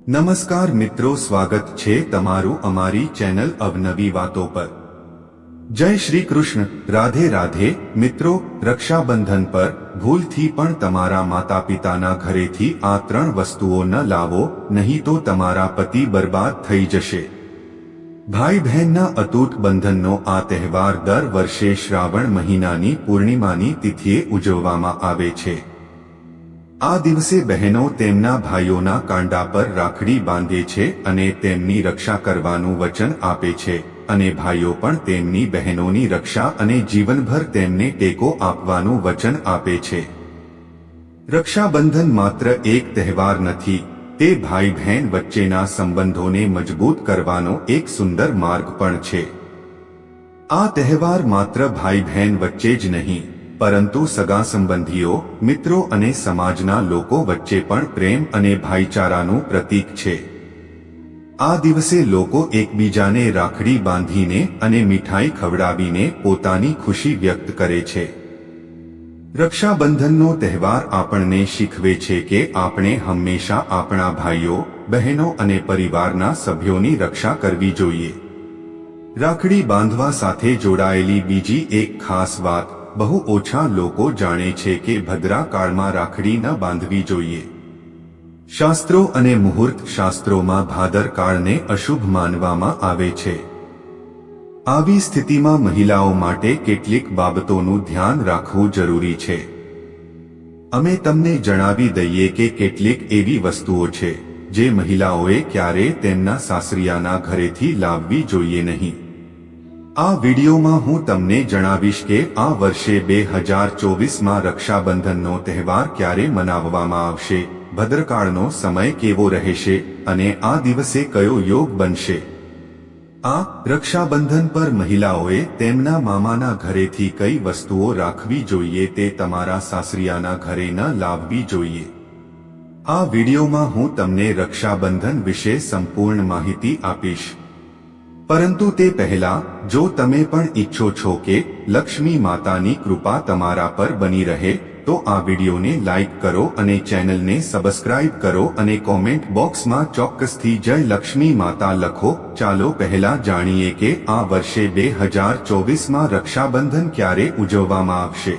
નમસ્કાર મિત્રો, સ્વાગત છે તમારું અમારી ચેનલ અવનવી વાતો પર। જય શ્રી કૃષ્ણ, રાધે રાધે। મિત્રો, રક્ષાબંધન પર ભૂલથી પણ તમારા માતા પિતાના ઘરેથી આ 3 વસ્તુઓ ન લાવો, નહીં તો તમારા પતિ બરબાદ થઈ જશે। ભાઈ બહેનના અતૂટ બંધનનો આ તહેવાર દર વર્ષે શ્રાવણ મહિનાની પૂર્ણિમાની તિથિએ ઉજવવામાં આવે છે। આ દિવસે બહેનો તેમના ભાઈઓના કાંડા પર રાખડી બાંધે છે અને તેમની રક્ષા કરવાનું વચન આપે છે, અને ભાઈઓ પણ તેમની બહેનોની રક્ષા અને જીવનભર તેમને ટેકો આપવાનું વચન આપે છે। રક્ષાબંધન માત્ર એક તહેવાર નથી, તે ભાઈ બહેન વચ્ચેના સંબંધોને મજબૂત કરવાનો એક સુંદર માર્ગ પણ છે। આ તહેવાર માત્ર ભાઈ બહેન વચ્ચે જ નહીં, પરંતુ સગા સંબંધીઓ, મિત્રો અને સમાજના લોકો વચ્ચે પણ પ્રેમ અને ભાઈચારાનું પ્રતીક છે। આ દિવસે લોકો એકબીજાને રાખડી બાંધીને અને મીઠાઈ ખવડાવીને પોતાની ખુશી વ્યક્ત કરે છે। રક્ષાબંધનનો તહેવાર આપણને શીખવે છે કે આપણે હંમેશા આપણા ભાઈઓ, બહેનો અને પરિવારના સભ્યોની રક્ષા કરવી જોઈએ। રાખડી બાંધવા સાથે જોડાયેલી બીજી એક ખાસ વાત, બહુ ઓછા લોકો જાણે છે કે ભદ્રા કાળમાં રાખડી ન બાંધવી જોઈએ। શાસ્ત્રો અને મુહૂર્ત શાસ્ત્રોમાં ભાદર કાળને અશુભ માનવામાં આવે છે। આવી સ્થિતિમાં મહિલાઓ માટે કેટલીક બાબતોનું ધ્યાન રાખવું જરૂરી છે। અમે તમને જણાવી દઈએ કે કેટલીક એવી વસ્તુઓ છે જે મહિલાઓએ ક્યારેય તેમના સાસરિયાના ઘરેથી લાવવી જોઈએ નહીં। આ વિડીયોમાં હું તમને જણાવીશ કે આ વર્ષે 2024માં રક્ષાબંધનનો તહેવાર ક્યારે મનાવવામાં આવશે, ભદ્રકાળનો સમય કેવો રહેશે અને આ દિવસે કયો યોગ બનશે। આ રક્ષાબંધન પર મહિલાઓએ તેમના મામાના ઘરેથી કઈ વસ્તુઓ રાખવી જોઈએ તે તમારા સાસરિયાના ઘરે ન લાવવી જોઈએ। આ વિડીયોમાં હું તમને રક્ષાબંધન વિશે સંપૂર્ણ માહિતી આપીશ। પરંતુ તે પહેલા, જો તમે પણ ઈચ્છો છો કે લક્ષ્મી માતાની કૃપા તમારા પર બની રહે, તો આ વિડીયોને લાઈક કરો અને ચેનલને સબસ્ક્રાઇબ કરો અને કોમેન્ટ બોક્સમાં ચોક્કસથી જય લક્ષ્મી માતા લખો। ચાલો પહેલા જાણીએ કે આ વર્ષે 2024માં રક્ષાબંધન ક્યારે ઉજવવામાં આવશે,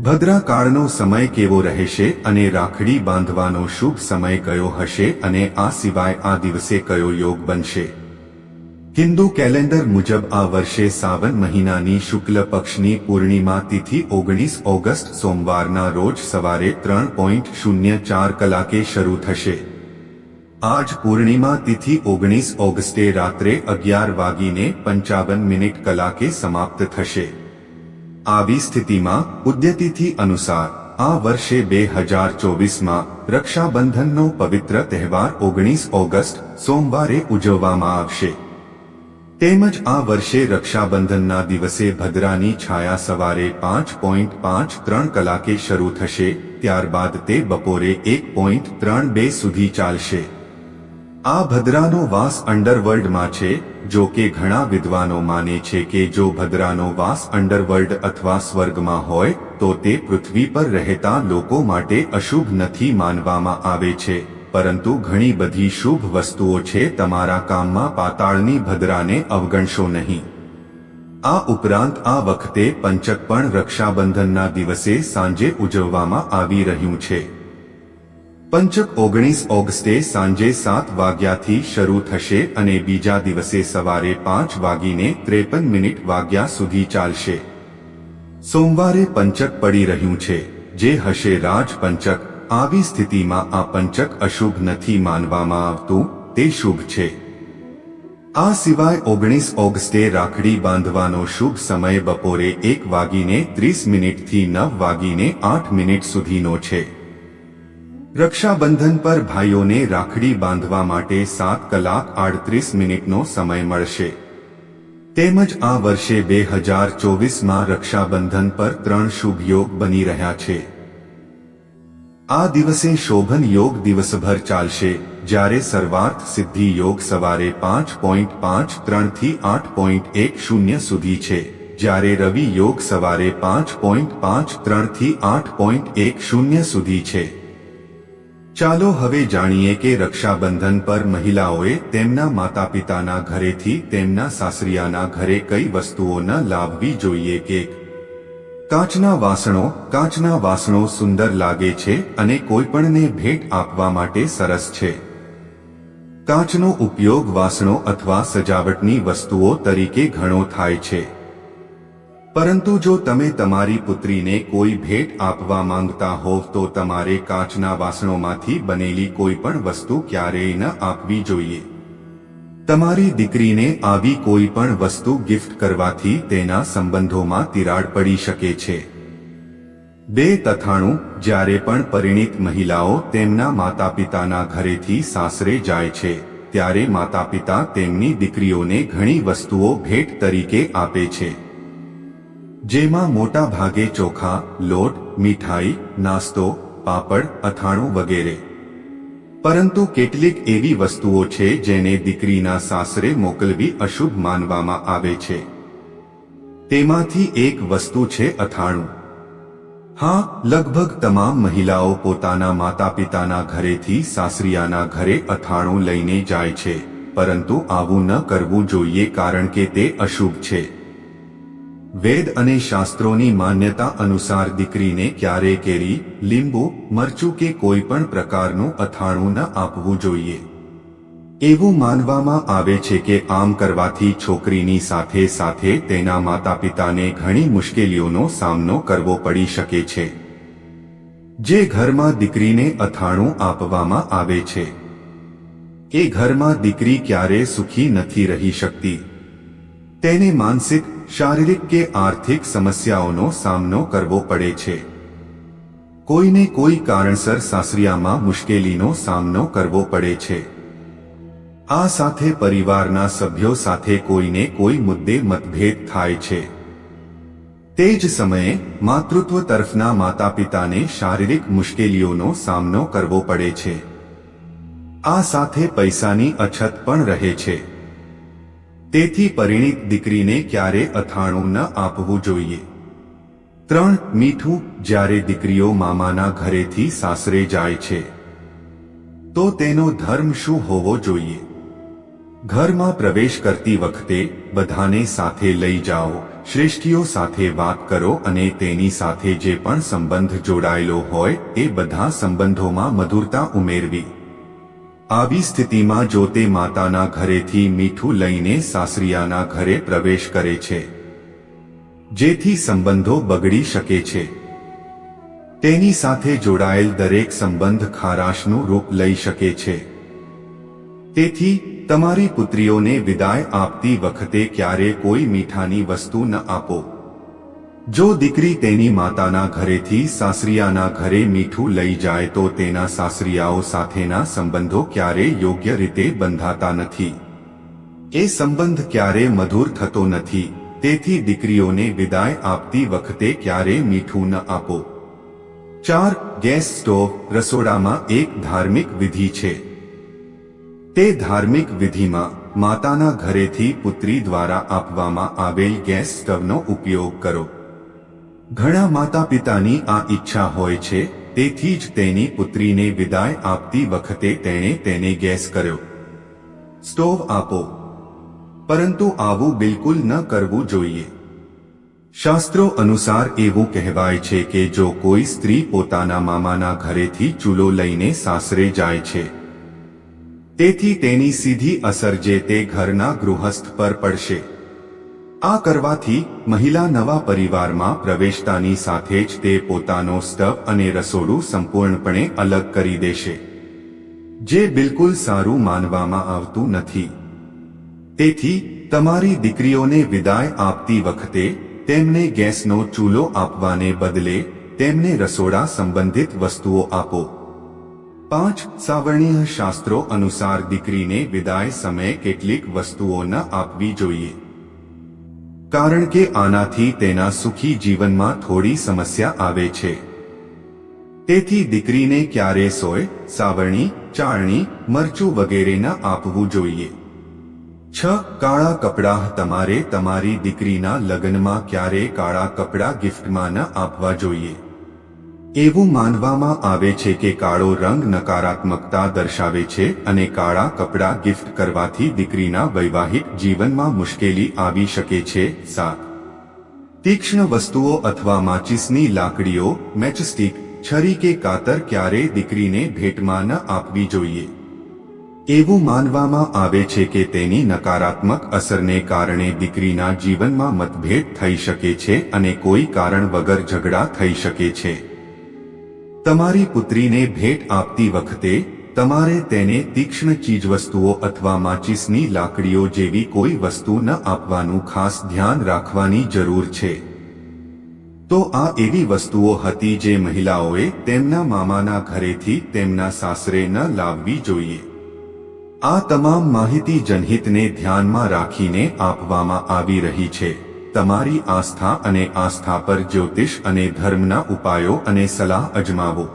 ભદ્રા કાળનો સમય કેવો રહેશે અને રાખડી બાંધવાનો શુભ સમય કયો હશે, અને આ સિવાય આ દિવસે કયો યોગ બનશે। હિન્દુ કેલેન્ડર મુજબ આ વર્ષે સાવન મહિનાની શુક્લ પક્ષની પૂર્ણિમા તિથિ 19 ઓગસ્ટ સોમવારના રોજ સવારે 3:04 કલાકે શરૂ થશે। આજ પૂર્ણિમા તિથિ 19 ઓગસ્ટે રાત્રે 11:55 કલાકે સમાપ્ત થશે। આવી સ્થિતિમાં ઉદ્યતિથિ અનુસાર આ વર્ષે 2024માં રક્ષાબંધનનો પવિત્ર તહેવાર 19 ઓગસ્ટ સોમવારે ઉજવવામાં આવશે। તેમજ આ વર્ષે રક્ષાબંધનના દિવસે ભદ્રાની છાયા સવારે 5:53 કલાકે શરૂ થશે, ત્યારબાદ તે બપોરે 1:32 સુધી ચાલશે। આ ભદ્રાનો વાસ અંડરવર્લ્ડમાં છે। જો કે ઘણા વિદ્વાનો માને છે કે જો ભદ્રાનો વાસ અંડરવર્લ્ડ અથવા સ્વર્ગમાં હોય તો તે પૃથ્વી પર રહેતા લોકો માટે અશુભ નથી માનવામાં આવે છે, પરંતુ ઘણી બધી શુભ વસ્તુઓ છે। તમારા કામમાં પાતાળની ભદ્રાને અવગણશો નહીં। આ ઉપરાંત આ વખતે પંચક પણ રક્ષાબંધનના દિવસે સાંજે ઉજવવામાં આવી રહ્યું છે। પંચક 19 ઓગસ્ટે સાંજે 7 વાગ્યાથી શરૂ થશે અને બીજા દિવસે સવારે 5:53 વાગ્યા સુધી ચાલશે। સોમવારે પંચક પડી રહ્યું છે, જે હશે રાજ પંચક। આવી સ્થિતિમાં આ પંચક અશુભ નથી માનવામાં આવતું, તે શુભ છે। આ સિવાય 19 ઓગસ્ટે રાખડી બાંધવાનો શુભ સમય બપોરે 1:30 થી 9:08 સુધીનો છે। રક્ષાબંધન પર ભાઈઓને રાખડી બાંધવા માટે 7 કલાક 38 મિનિટનો સમય મળશે। તેમજ આ વર્ષે 2024માં રક્ષાબંધન પર 3 શુભ યોગ બની રહ્યા છે। આ દિવસે શોભન યોગ દિવસભર ચાલશે, જ્યારે સર્વાર્થ સિદ્ધિ યોગ સવારે 5:53 થી 8:10 સુધી છે, જ્યારે રવિ યોગ સવારે 5:53 થી 8:10 સુધી છે। ચાલો હવે જાણીએ કે રક્ષાબંધન પર મહિલાઓએ તેમના માતાપિતાના ઘરેથી તેમના સાસરિયાના ઘરે કઈ વસ્તુઓ ન લાવવી જોઈએ. કે કાચના વાસણો સુંદર લાગે છે અને કોઈપણને ભેટ આપવા માટે સરસ છે. કાચનો ઉપયોગ વાસણો અથવા સજાવટની વસ્તુઓ તરીકે ઘણો થાય છે. પરંતુ જો તમે તમારી પુત્રીને કોઈ ભેટ આપવા માંગતા હોવ તો તમારે કાચના વાસણોમાંથી બનેલી કોઈ પણ વસ્તુ ક્યારેય ન આપવી જોઈએ. તમારી દીકરીને આવી કોઈ પણ વસ્તુ ગિફ્ટ કરવાથી તેના સંબંધોમાં તિરાડ પડી શકે છે. 2. જ્યારે પણ પરિણીત મહિલાઓ તેમના માતાપિતાના ઘરેથી સાસરે જાય છે ત્યારે માતાપિતા તેમની દીકરીઓને ઘણી વસ્તુઓ ભેટ તરીકે આપે છે, જેમાં મોટા ભાગે ચોખા, લોટ, મીઠાઈ, નાસ્તો, પાપડ, અથાણું વગેરે. પરંતુ કેટલીક એવી વસ્તુઓ છે જેને દીકરીના સાસરે મોકલવી અશુભ માનવામાં આવે છે. તેમાંથી એક વસ્તુ છે અથાણું. હા, લગભગ તમામ મહિલાઓ પોતાના માતાપિતાના ઘરેથી સાસરિયાના ઘરે અથાણું લઈને જાય છે, પરંતુ આવું ન કરવું જોઈએ કારણ કે તે અશુભ છે. વેદ અને શાસ્ત્રોની માન્યતા અનુસાર દીકરીને ક્યારે કેરી, લીંબુ, મરચું કે કોઈ પણ પ્રકારનું અથાણું ન આપવું જોઈએ. એવું માનવામાં આવે છે કે આમ કરવાથી છોકરીની સાથે સાથે તેના માતાપિતાને ઘણી મુશ્કેલીઓનો સામનો કરવો પડી શકે છે. જે ઘરમાં દીકરીને અથાણું આપવામાં આવે છે એ ઘરમાં દીકરી ક્યારે સુખી નથી રહી શકતી. તેને માનસિક, શારીરિક કે આર્થિક સમસ્યાઓનો સામનો કરવો પડે છે. કોઈને કોઈ કારણસર સાસરિયામાં મુશ્કેલીનો સામનો કરવો પડે છે. આ સાથે પરિવારના સભ્યો સાથે કોઈને કોઈ મુદ્દે મતભેદ થાય છે. તે જ સમયે માતૃત્વ તરફના માતાપિતાને શારીરિક મુશ્કેલીઓનો સામનો કરવો પડે છે. આ સાથે પૈસાની અછત પણ રહે છે. તેથી પરિણીત દીકરીને ક્યારે અથાણું ન આપવું જોઈએ. 3. મીઠું. જ્યારે દીકરીઓ મામાના ઘરેથી સાસરે જાય છે તો તેનો ધર્મ શું હોવો જોઈએ? ઘરમાં પ્રવેશ કરતી વખતે બધાને સાથે લઈ જાઓ, શ્રેષ્ઠીઓ સાથે વાત કરો અને તેની સાથે જે પણ સંબંધ જોડાયેલો હોય એ બધા સંબંધોમાં મધુરતા ઉમેરવી. આવી સ્થિતિમાં જો તે માતાના ઘરેથી મીઠું લઈને સાસરિયાના ઘરે પ્રવેશ કરે છે જેથી સંબંધો બગડી શકે છે, તેની સાથે જોડાયેલ દરેક સંબંધ ખારાશનું રૂપ લઈ શકે છે. તેથી તમારી પુત્રીઓને વિદાય આપતી વખતે ક્યારે કોઈ મીઠાની વસ્તુ ન આપો. જો દીકરી તેની માતાના ઘરેથી સાસરિયાના ઘરે મીઠું લઈ જાય તો તેના સાસરિયાઓ સાથેના સંબંધો ક્યારેય યોગ્ય રીતે બંધાતા નથી. એ સંબંધ ક્યારે મધુર થતો નથી. તેથી દીકરીઓને વિદાય આપતી વખતે ક્યારે મીઠું ન આપો. 4. Gas stove. રસોડામાં એક ધાર્મિક વિધિ છે. તે ધાર્મિક વિધિમાં માતાના ઘરેથી પુત્રી દ્વારા આપવામાં આવેલ ગેસ સ્ટવનો ઉપયોગ કરો. ઘણા માતા પિતાની આ ઈચ્છા હોય છે, તેથી જ તેની પુત્રીને વિદાય આપતી વખતે તેણે તેને ગેસ કર્યો સ્ટોવ આપો. પરંતુ આવું બિલકુલ ન કરવું જોઈએ. શાસ્ત્રો અનુસાર એવું કહેવાય છે કે જો કોઈ સ્ત્રી પોતાના મામાના ઘરેથી ચૂલો લઈને સાસરે જાય છે તેથી તેની સીધી અસર જે તે ઘરના ગૃહસ્થ પર પડશે. આ કરવાથી મહિલા નવા પરિવારમાં પ્રવેશતાની સાથે જ તે પોતાનો સ્ટવ અને રસોડું સંપૂર્ણપણે અલગ કરી દેશે, જે બિલકુલ સારું માનવામાં આવતું નથી. તેથી તમારી દીકરીઓને વિદાય આપતી વખતે તેમને ગેસનો ચૂલો આપવાને બદલે તેમને રસોડા સંબંધિત વસ્તુઓ આપો. 5. સાવરણીય શાસ્ત્રો અનુસાર દીકરીને વિદાય સમયે કેટલીક વસ્તુઓ ન આપવી જોઈએ, કારણ કે આનાથી તેના સુખી જીવનમાં થોડી સમસ્યા આવે છે. તેથી દીકરીને ક્યારે સોય, સાવરણી, ચાળણી, મરચું વગેરે ન આપવું જોઈએ. 6. કાળા કપડાં. તમારે તમારી દીકરીના લગ્નમાં ક્યારે કાળા કપડાં ગિફ્ટમાં ન આપવા જોઈએ. એવું માનવામાં આવે છે કે કાળો રંગ નકારાત્મકતા દર્શાવે છે અને કાળા કપડાં ગિફ્ટ કરવાથી દીકરીના વૈવાહિક જીવનમાં મુશ્કેલી આવી શકે છે. 7. તીક્ષ્ણ વસ્તુઓ અથવા માચીસની લાકડીઓ, મેચસ્ટિક, છરી કે કાતર ક્યારેય દીકરીને ભેટમાં ન આપવી જોઈએ. એવું માનવામાં આવે છે કે તેની નકારાત્મક અસરને કારણે દીકરીના જીવનમાં મતભેદ થઈ શકે છે અને કોઈ કારણ વગર ઝઘડા થઈ શકે છે. તમારી પુત્રીને ભેટ આપતી વખતે તમારે તેને તીક્ષ્ણ ચીજવસ્તુઓ અથવા માચીસની લાકડીઓ જેવી કોઈ વસ્તુ ન આપવાનું ખાસ ધ્યાન રાખવાની જરૂર છે. તો આ એવી વસ્તુઓ હતી જે મહિલાઓએ તેમના મામાના ઘરેથી તેમના સાસરે ન લાવવી જોઈએ. આ તમામ માહિતી જનહિતને ધ્યાનમાં રાખીને આપવામાં આવી રહી છે. તમારી આસ્થા અને આસ્થા પર જ્યોતિષ અને ધર્મના ઉપાયો અને સલાહ અજમાવો.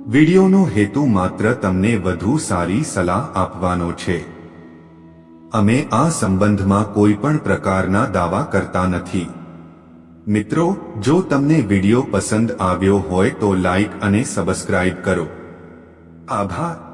વિડિયોનો હેતુ માત્ર તમને વધુ સારી સલાહ આપવાનો છે. અમે આ સંબંધમાં કોઈ પણ પ્રકારના દાવા કરતા નથી. મિત્રો, જો તમને વિડિયો પસંદ આવ્યો હોય તો લાઈક અને સબસ્ક્રાઇબ કરો. આભાર.